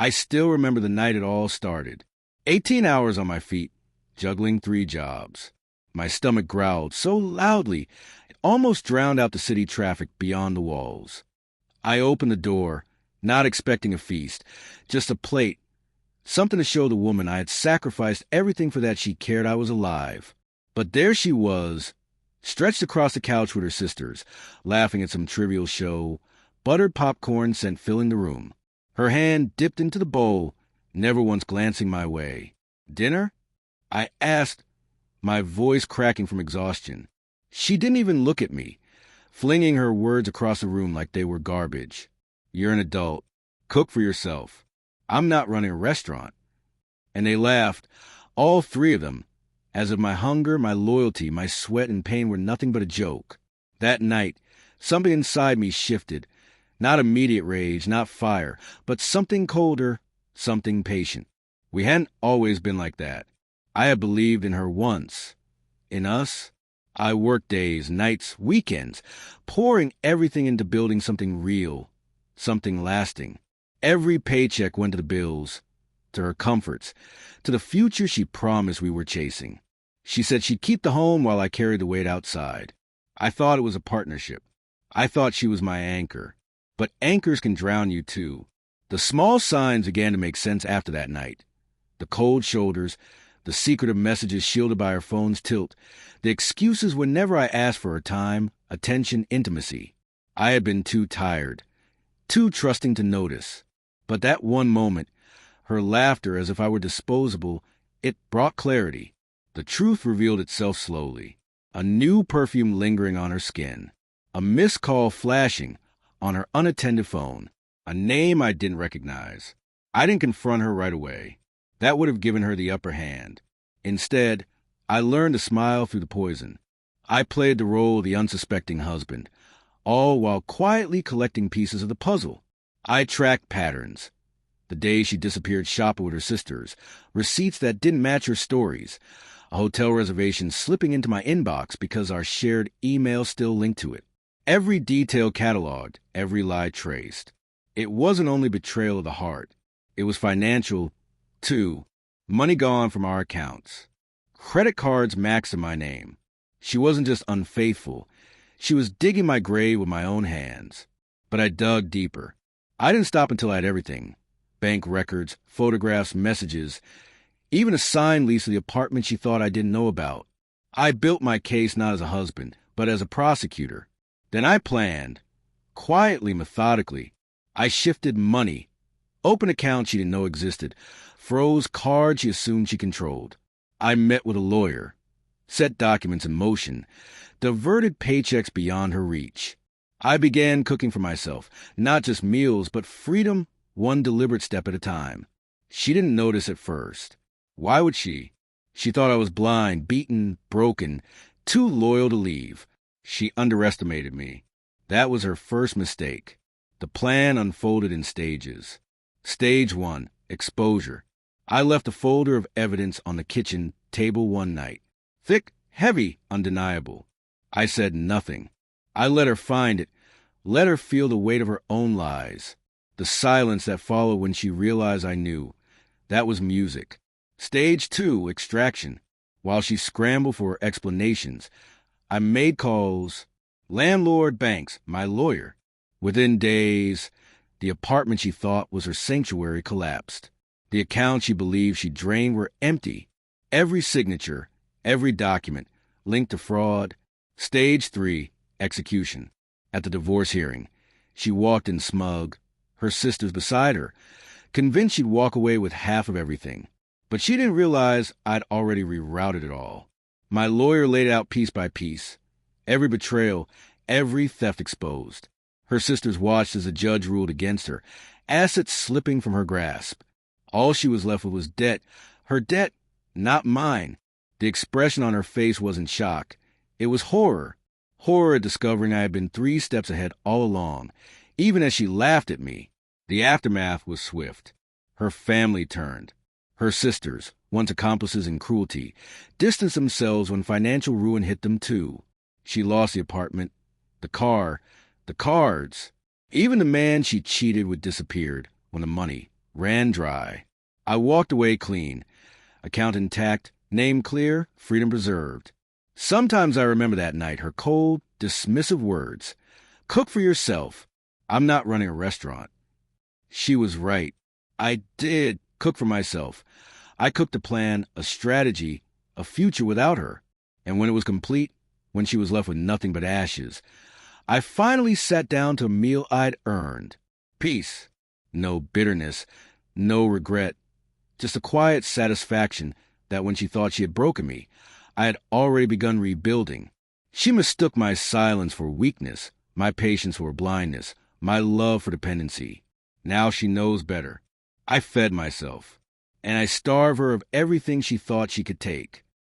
I still remember the night it all started. 18 hours on my feet, juggling 3 jobs. My stomach growled so loudly, it almost drowned out the city traffic beyond the walls. I opened the door, not expecting a feast, just a plate, something to show the woman I had sacrificed everything for that she cared I was alive. But there she was, stretched across the couch with her sisters, laughing at some trivial show, buttered popcorn scent filling the room. Her hand dipped into the bowl, never once glancing my way. "Dinner?" I asked, my voice cracking from exhaustion. She didn't even look at me, flinging her words across the room like they were garbage. "You're an adult. Cook for yourself. I'm not running a restaurant." And they laughed, all 3 of them, as if my hunger, my loyalty, my sweat and pain were nothing but a joke. That night, something inside me shifted. Not immediate rage, not fire, but something colder, something patient. We hadn't always been like that. I had believed in her once. In us, I worked days, nights, weekends, pouring everything into building something real, something lasting. Every paycheck went to the bills, to her comforts, to the future she promised we were chasing. She said she'd keep the home while I carried the weight outside. I thought it was a partnership. I thought she was my anchor. But anchors can drown you too. The small signs began to make sense after that night. The cold shoulders, the secretive messages shielded by her phone's tilt, the excuses whenever I asked for her time, attention, intimacy. I had been too tired, too trusting to notice. But that one moment, her laughter as if I were disposable, it brought clarity. The truth revealed itself slowly. A new perfume lingering on her skin. A missed call flashing on her unattended phone. A name I didn't recognize. I didn't confront her right away. That would have given her the upper hand. Instead, I learned to smile through the poison. I played the role of the unsuspecting husband, all while quietly collecting pieces of the puzzle. I tracked patterns. The day she disappeared shopping with her sisters, receipts that didn't match her stories, a hotel reservation slipping into my inbox because our shared email still linked to it. Every detail cataloged, every lie traced. It wasn't only betrayal of the heart. It was financial, too. Money gone from our accounts. Credit cards maxed in my name. She wasn't just unfaithful. She was digging my grave with my own hands. But I dug deeper. I didn't stop until I had everything. Bank records, photographs, messages, even a signed lease of the apartment she thought I didn't know about. I built my case not as a husband, but as a prosecutor. Then I planned, quietly, methodically. I shifted money, opened accounts she didn't know existed, froze cards she assumed she controlled. I met with a lawyer, set documents in motion, diverted paychecks beyond her reach. I began cooking for myself, not just meals, but freedom, one deliberate step at a time. She didn't notice at first. Why would she? She thought I was blind, beaten, broken, too loyal to leave. She underestimated me. That was her first mistake. The plan unfolded in stages. Stage 1, exposure. I left a folder of evidence on the kitchen table one night. Thick, heavy, undeniable. I said nothing. I let her find it, let her feel the weight of her own lies. The silence that followed when she realized I knew. That was music. Stage 2, extraction. While she scrambled for explanations, I made calls. Landlord Banks, my lawyer. Within days, the apartment she thought was her sanctuary collapsed. The accounts she believed she drained were empty. Every signature, every document, linked to fraud. Stage 3, execution. At the divorce hearing, she walked in smug, her sisters beside her, convinced she'd walk away with half of everything. But she didn't realize I'd already rerouted it all. My lawyer laid it out piece by piece. Every betrayal, every theft exposed. Her sisters watched as the judge ruled against her, assets slipping from her grasp. All she was left with was debt. Her debt, not mine. The expression on her face wasn't shock. It was horror. Horror at discovering I had been 3 steps ahead all along, even as she laughed at me. The aftermath was swift. Her family turned. Her sisters, once accomplices in cruelty, distanced themselves when financial ruin hit them too. She lost the apartment, the car, the cards. Even the man she cheated with disappeared when the money ran dry. I walked away clean, account intact, name clear, freedom preserved. Sometimes I remember that night, her cold, dismissive words. Cook for yourself. I'm not running a restaurant. She was right. I did cook for myself. I cooked a plan, a strategy, a future without her. And when it was complete, when she was left with nothing but ashes, I finally sat down to a meal I'd earned. Peace. No bitterness. No regret. Just a quiet satisfaction that when she thought she had broken me, I had already begun rebuilding. She mistook my silence for weakness, my patience for blindness, my love for dependency. Now she knows better. I fed myself, and I starved her of everything she thought she could take.